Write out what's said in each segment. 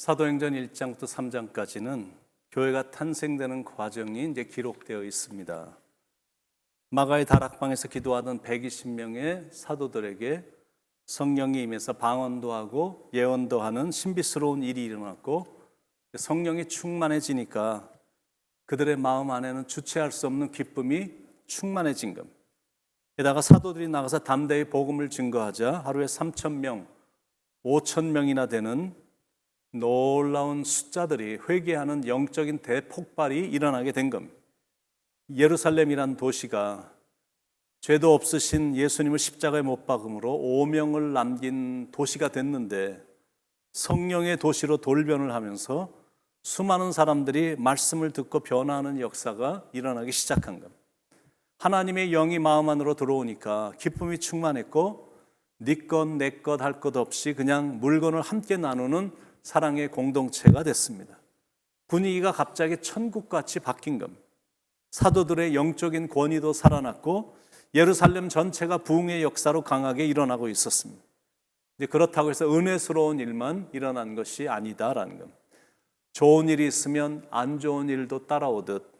사도행전 1장부터 3장까지는 교회가 탄생되는 과정이 이제 기록되어 있습니다. 마가의 다락방에서 기도하던 120명의 사도들에게 성령이 임해서 방언도 하고 예언도 하는 신비스러운 일이 일어났고, 성령이 충만해지니까 그들의 마음 안에는 주체할 수 없는 기쁨이 충만해진 겁니다. 게다가 사도들이 나가서 담대히 복음을 증거하자 하루에 3,000명, 5,000명이나 되는 놀라운 숫자들이 회개하는 영적인 대폭발이 일어나게 된 겁니다. 예루살렘이란 도시가 죄도 없으신 예수님을 십자가에 못 박음으로 오명을 남긴 도시가 됐는데, 성령의 도시로 돌변을 하면서 수많은 사람들이 말씀을 듣고 변화하는 역사가 일어나기 시작한 겁니다. 하나님의 영이 마음 안으로 들어오니까 기쁨이 충만했고, 네 것 내 것 할 것 없이 그냥 물건을 함께 나누는 사랑의 공동체가 됐습니다. 분위기가 갑자기 천국같이 바뀐 겁니다. 사도들의 영적인 권위도 살아났고 예루살렘 전체가 부흥의 역사로 강하게 일어나고 있었습니다. 그렇다고 해서 은혜스러운 일만 일어난 것이 아니다라는 겁니다. 좋은 일이 있으면 안 좋은 일도 따라오듯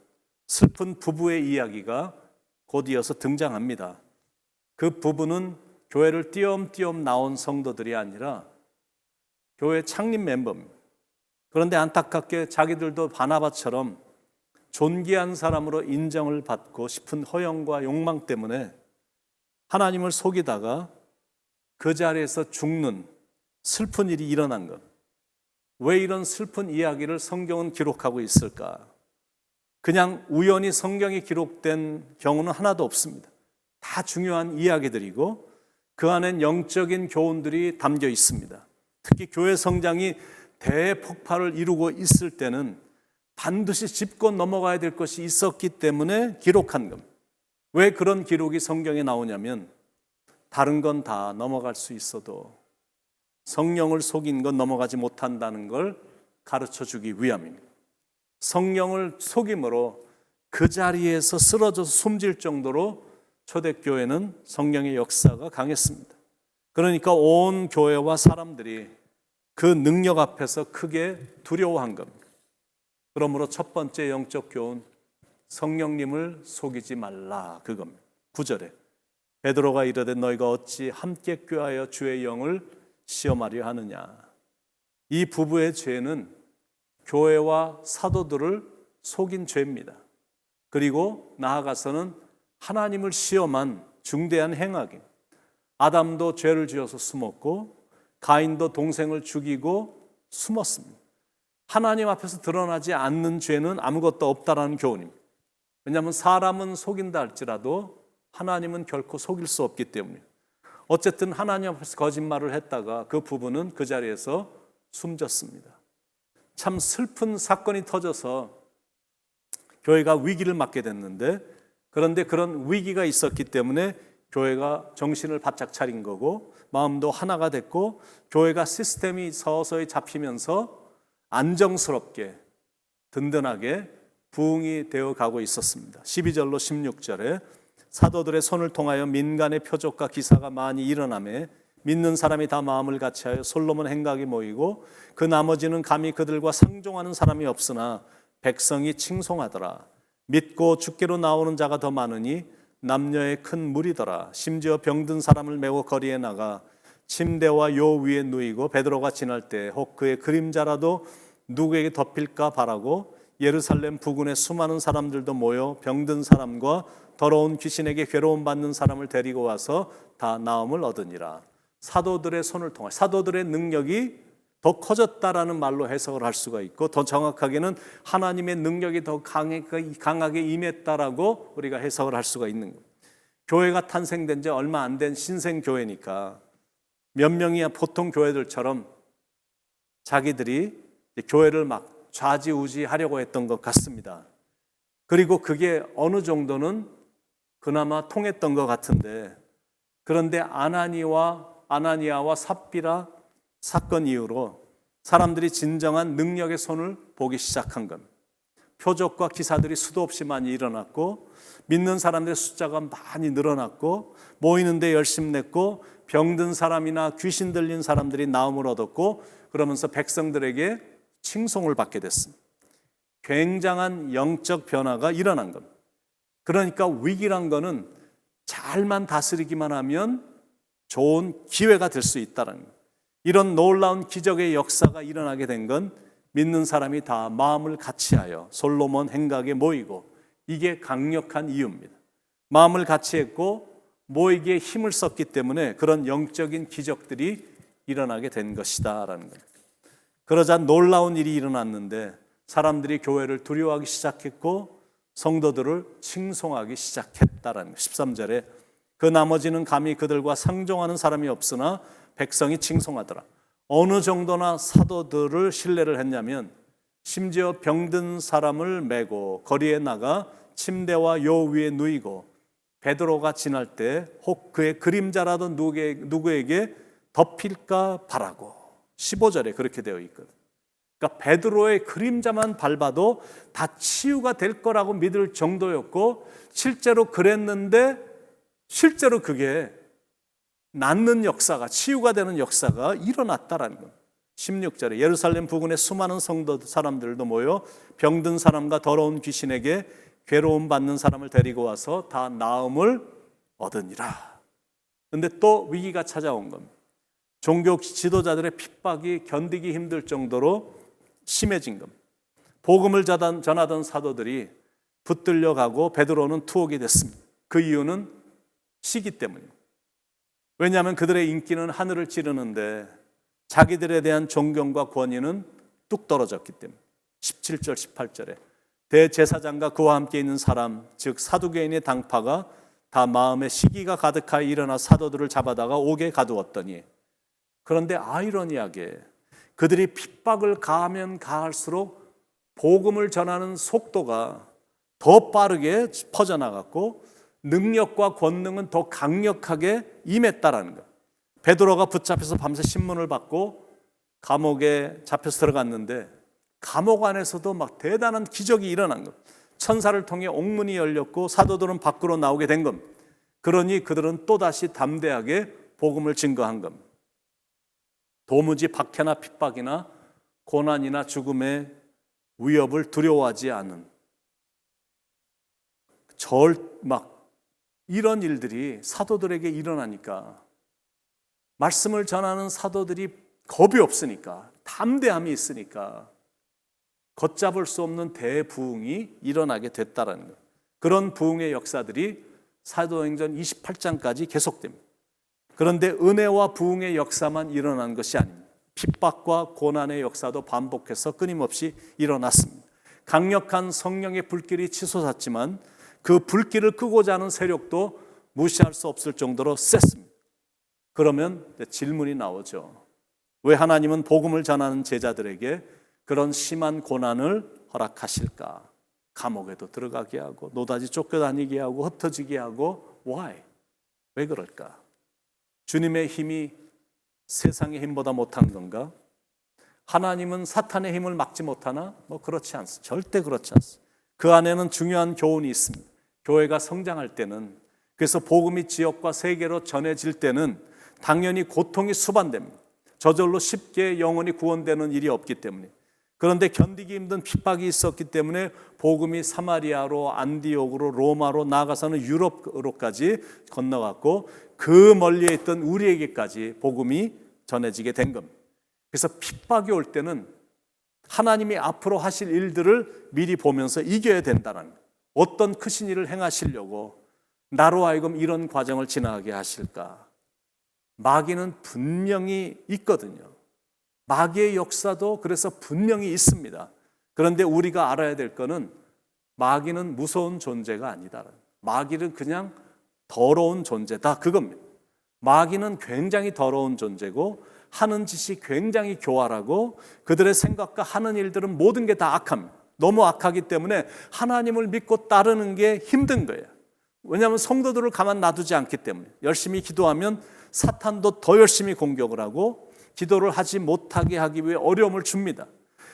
슬픈 부부의 이야기가 곧 이어서 등장합니다. 그 부부는 교회를 띄엄띄엄 나온 성도들이 아니라 교회 창립 멤버입니다. 그런데 안타깝게 자기들도 바나바처럼 존귀한 사람으로 인정을 받고 싶은 허영과 욕망 때문에 하나님을 속이다가 그 자리에서 죽는 슬픈 일이 일어난 것. 왜 이런 슬픈 이야기를 성경은 기록하고 있을까? 그냥 우연히 성경이 기록된 경우는 하나도 없습니다. 다 중요한 이야기들이고 그 안엔 영적인 교훈들이 담겨 있습니다. 특히 교회 성장이 대폭발을 이루고 있을 때는 반드시 짚고 넘어가야 될 것이 있었기 때문에 기록한 겁니다. 왜 그런 기록이 성경에 나오냐면, 다른 건 다 넘어갈 수 있어도 성령을 속인 건 넘어가지 못한다는 걸 가르쳐 주기 위함입니다. 성령을 속임으로 그 자리에서 쓰러져서 숨질 정도로 초대교회는 성령의 역사가 강했습니다. 그러니까 온 교회와 사람들이 그 능력 앞에서 크게 두려워한 겁니다. 그러므로 첫 번째 영적 교훈, 성령님을 속이지 말라, 그겁니다. 9절에 베드로가 이르되 너희가 어찌 함께 꾀하여 주의 영을 시험하려 하느냐. 이 부부의 죄는 교회와 사도들을 속인 죄입니다. 그리고 나아가서는 하나님을 시험한 중대한 행악입니다. 아담도 죄를 지어서 숨었고 가인도 동생을 죽이고 숨었습니다. 하나님 앞에서 드러나지 않는 죄는 아무것도 없다라는 교훈입니다. 왜냐하면 사람은 속인다 할지라도 하나님은 결코 속일 수 없기 때문이에요. 어쨌든 하나님 앞에서 거짓말을 했다가 그 부부는 그 자리에서 숨졌습니다. 참 슬픈 사건이 터져서 교회가 위기를 맞게 됐는데, 그런데 그런 위기가 있었기 때문에 교회가 정신을 바짝 차린 거고 마음도 하나가 됐고 교회가 시스템이 서서히 잡히면서 안정스럽게 든든하게 부흥이 되어 가고 있었습니다. 12절로 16절에 사도들의 손을 통하여 민간의 표적과 기사가 많이 일어나매 믿는 사람이 다 마음을 같이하여 솔로몬 행각이 모이고 그 나머지는 감히 그들과 상종하는 사람이 없으나 백성이 칭송하더라. 믿고 주께로 나오는 자가 더 많으니 남녀의 큰 무리더라. 심지어 병든 사람을 메고 거리에 나가 침대와 요 위에 누이고 베드로가 지날 때 혹 그의 그림자라도 누구에게 덮일까 바라고 예루살렘 부근에 수많은 사람들도 모여 병든 사람과 더러운 귀신에게 괴로움 받는 사람을 데리고 와서 다 나음을 얻으니라. 사도들의 손을 통해 사도들의 능력이 더 커졌다라는 말로 해석을 할 수가 있고, 더 정확하게는 하나님의 능력이 더 강하게 임했다라고 우리가 해석을 할 수가 있는 거예요. 교회가 탄생된 지 얼마 안 된 신생교회니까 몇 명이야 보통 교회들처럼 자기들이 교회를 막 좌지우지하려고 했던 것 같습니다. 그리고 그게 어느 정도는 그나마 통했던 것 같은데, 그런데 아나니아와 삽비라 사건 이후로 사람들이 진정한 능력의 손을 보기 시작한 겁니다. 표적과 기사들이 수도 없이 많이 일어났고 믿는 사람들의 숫자가 많이 늘어났고 모이는데 열심 냈고 병든 사람이나 귀신 들린 사람들이 나음을 얻었고, 그러면서 백성들에게 칭송을 받게 됐습니다. 굉장한 영적 변화가 일어난 겁니다. 그러니까 위기란 거는 잘만 다스리기만 하면 좋은 기회가 될 수 있다는 거예요. 이런 놀라운 기적의 역사가 일어나게 된 건 믿는 사람이 다 마음을 같이하여 솔로몬 행각에 모이고, 이게 강력한 이유입니다. 마음을 같이했고 모이기에 힘을 썼기 때문에 그런 영적인 기적들이 일어나게 된 것이다라는 거예요. 그러자 놀라운 일이 일어났는데 사람들이 교회를 두려워하기 시작했고 성도들을 칭송하기 시작했다라는 거예요. 13절에 그 나머지는 감히 그들과 상종하는 사람이 없으나 백성이 칭송하더라. 어느 정도나 사도들을 신뢰를 했냐면 심지어 병든 사람을 메고 거리에 나가 침대와 요 위에 누이고 베드로가 지날 때 혹 그의 그림자라도 누구에게 덮일까 바라고. 15절에 그렇게 되어 있거든. 그러니까 베드로의 그림자만 밟아도 다 치유가 될 거라고 믿을 정도였고, 실제로 그랬는데 실제로 그게 낫는 역사가, 치유가 되는 역사가 일어났다라는 겁니다. 16절에 예루살렘 부근에 수많은 성도 사람들도 모여 병든 사람과 더러운 귀신에게 괴로움 받는 사람을 데리고 와서 다 나음을 얻으니라. 그런데 또 위기가 찾아온 겁니다. 종교 지도자들의 핍박이 견디기 힘들 정도로 심해진 겁니다. 복음을 전하던 사도들이 붙들려 가고 베드로는 투옥이 됐습니다. 그 이유는 시기 때문입니다. 왜냐하면 그들의 인기는 하늘을 찌르는데 자기들에 대한 존경과 권위는 뚝 떨어졌기 때문에. 17절 18절에 대제사장과 그와 함께 있는 사람, 즉 사두개인의 당파가 다 마음에 시기가 가득하여 일어나 사도들을 잡아다가 옥에 가두었더니, 그런데 아이러니하게 그들이 핍박을 가하면 가할수록 복음을 전하는 속도가 더 빠르게 퍼져나갔고 능력과 권능은 더 강력하게 임했다라는 것. 베드로가 붙잡혀서 밤새 신문을 받고 감옥에 잡혀서 들어갔는데 감옥 안에서도 막 대단한 기적이 일어난 것. 천사를 통해 옥문이 열렸고 사도들은 밖으로 나오게 된 겁니다. 그러니 그들은 또다시 담대하게 복음을 증거한 겁니다. 도무지 박해나 핍박이나 고난이나 죽음의 위협을 두려워하지 않은, 이런 일들이 사도들에게 일어나니까 말씀을 전하는 사도들이 겁이 없으니까, 담대함이 있으니까 걷잡을 수 없는 대부흥이 일어나게 됐다라는 것. 그런 부흥의 역사들이 사도행전 28장까지 계속됩니다. 그런데 은혜와 부흥의 역사만 일어난 것이 아닙니다. 핍박과 고난의 역사도 반복해서 끊임없이 일어났습니다. 강력한 성령의 불길이 치솟았지만 그 불길을 끄고자 하는 세력도 무시할 수 없을 정도로 셌습니다. 그러면 질문이 나오죠. 왜 하나님은 복음을 전하는 제자들에게 그런 심한 고난을 허락하실까? 감옥에도 들어가게 하고 노다지 쫓겨다니게 하고 흩어지게 하고. Why? 왜 그럴까? 주님의 힘이 세상의 힘보다 못한 건가? 하나님은 사탄의 힘을 막지 못하나? 그렇지 않습니다. 절대 그렇지 않습니다. 그 안에는 중요한 교훈이 있습니다. 교회가 성장할 때는, 그래서 복음이 지역과 세계로 전해질 때는 당연히 고통이 수반됩니다. 저절로 쉽게 영혼이 구원되는 일이 없기 때문에. 그런데 견디기 힘든 핍박이 있었기 때문에 복음이 사마리아로, 안디옥으로, 로마로, 나아가서는 유럽으로까지 건너갔고 그 멀리에 있던 우리에게까지 복음이 전해지게 된 겁니다. 그래서 핍박이 올 때는 하나님이 앞으로 하실 일들을 미리 보면서 이겨야 된다는 거예요. 어떤 크신 일을 행하시려고 나로 하여금 이런 과정을 지나가게 하실까? 마귀는 분명히 있거든요. 마귀의 역사도 그래서 분명히 있습니다. 그런데 우리가 알아야 될 거는 마귀는 무서운 존재가 아니다. 마귀는 그냥 더러운 존재다, 그겁니다. 마귀는 굉장히 더러운 존재고 하는 짓이 굉장히 교활하고 그들의 생각과 하는 일들은 모든 게 다 악합니다. 너무 악하기 때문에 하나님을 믿고 따르는 게 힘든 거예요. 왜냐하면 성도들을 가만 놔두지 않기 때문에. 열심히 기도하면 사탄도 더 열심히 공격을 하고 기도를 하지 못하게 하기 위해 어려움을 줍니다.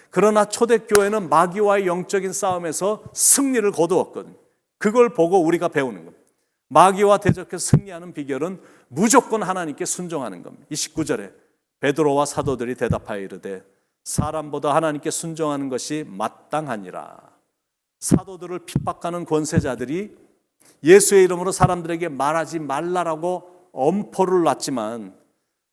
그러나 초대교회는 마귀와의 영적인 싸움에서 승리를 거두었거든요. 그걸 보고 우리가 배우는 겁니다. 마귀와 대적해서 승리하는 비결은 무조건 하나님께 순종하는 겁니다. 29절에 베드로와 사도들이 대답하여 이르되 사람보다 하나님께 순종하는 것이 마땅하니라. 사도들을 핍박하는 권세자들이 예수의 이름으로 사람들에게 말하지 말라라고 엄포를 놨지만,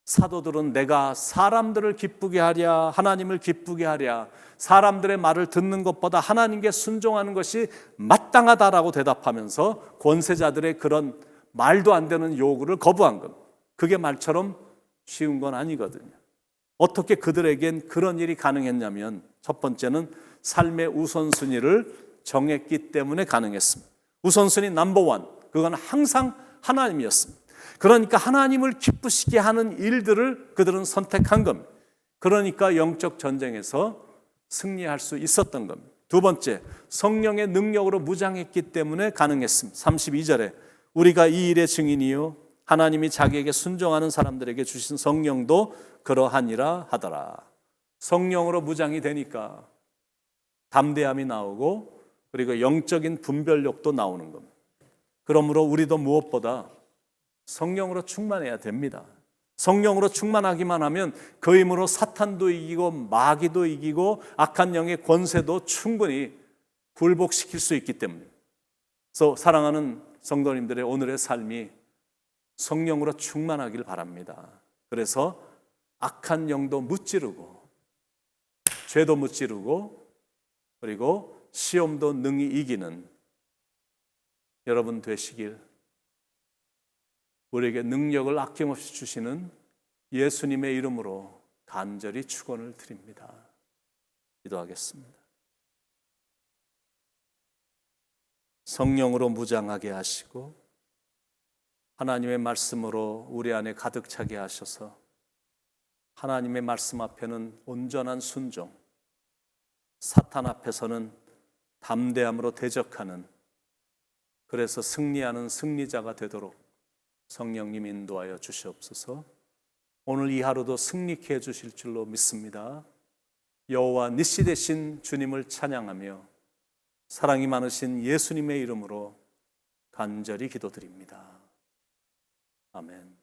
사도들은 내가 사람들을 기쁘게 하랴, 하나님을 기쁘게 하랴, 사람들의 말을 듣는 것보다 하나님께 순종하는 것이 마땅하다라고 대답하면서 권세자들의 그런 말도 안 되는 요구를 거부한 것. 그게 말처럼 쉬운 건 아니거든요. 어떻게 그들에겐 그런 일이 가능했냐면, 첫 번째는 삶의 우선순위를 정했기 때문에 가능했습니다. 우선순위 넘버원, 그건 항상 하나님이었습니다. 그러니까 하나님을 기쁘시게 하는 일들을 그들은 선택한 겁니다. 그러니까 영적 전쟁에서 승리할 수 있었던 겁니다. 두 번째, 성령의 능력으로 무장했기 때문에 가능했습니다. 32절에 우리가 이 일의 증인이요 하나님이 자기에게 순종하는 사람들에게 주신 성령도 그러하니라 하더라. 성령으로 무장이 되니까 담대함이 나오고, 그리고 영적인 분별력도 나오는 겁니다. 그러므로 우리도 무엇보다 성령으로 충만해야 됩니다. 성령으로 충만하기만 하면 그 힘으로 사탄도 이기고 마귀도 이기고 악한 영의 권세도 충분히 굴복시킬 수 있기 때문에, 그래서 사랑하는 성도님들의 오늘의 삶이 성령으로 충만하길 바랍니다. 그래서 악한 영도 무찌르고 죄도 무찌르고 그리고 시험도 능히 이기는 여러분 되시길, 우리에게 능력을 아낌없이 주시는 예수님의 이름으로 간절히 축원을 드립니다. 기도하겠습니다. 성령으로 무장하게 하시고 하나님의 말씀으로 우리 안에 가득 차게 하셔서 하나님의 말씀 앞에는 온전한 순종, 사탄 앞에서는 담대함으로 대적하는, 그래서 승리하는 승리자가 되도록 성령님 인도하여 주시옵소서. 오늘 이 하루도 승리케 해주실 줄로 믿습니다. 여호와 니시 되신 주님을 찬양하며 사랑이 많으신 예수님의 이름으로 간절히 기도드립니다. 아멘.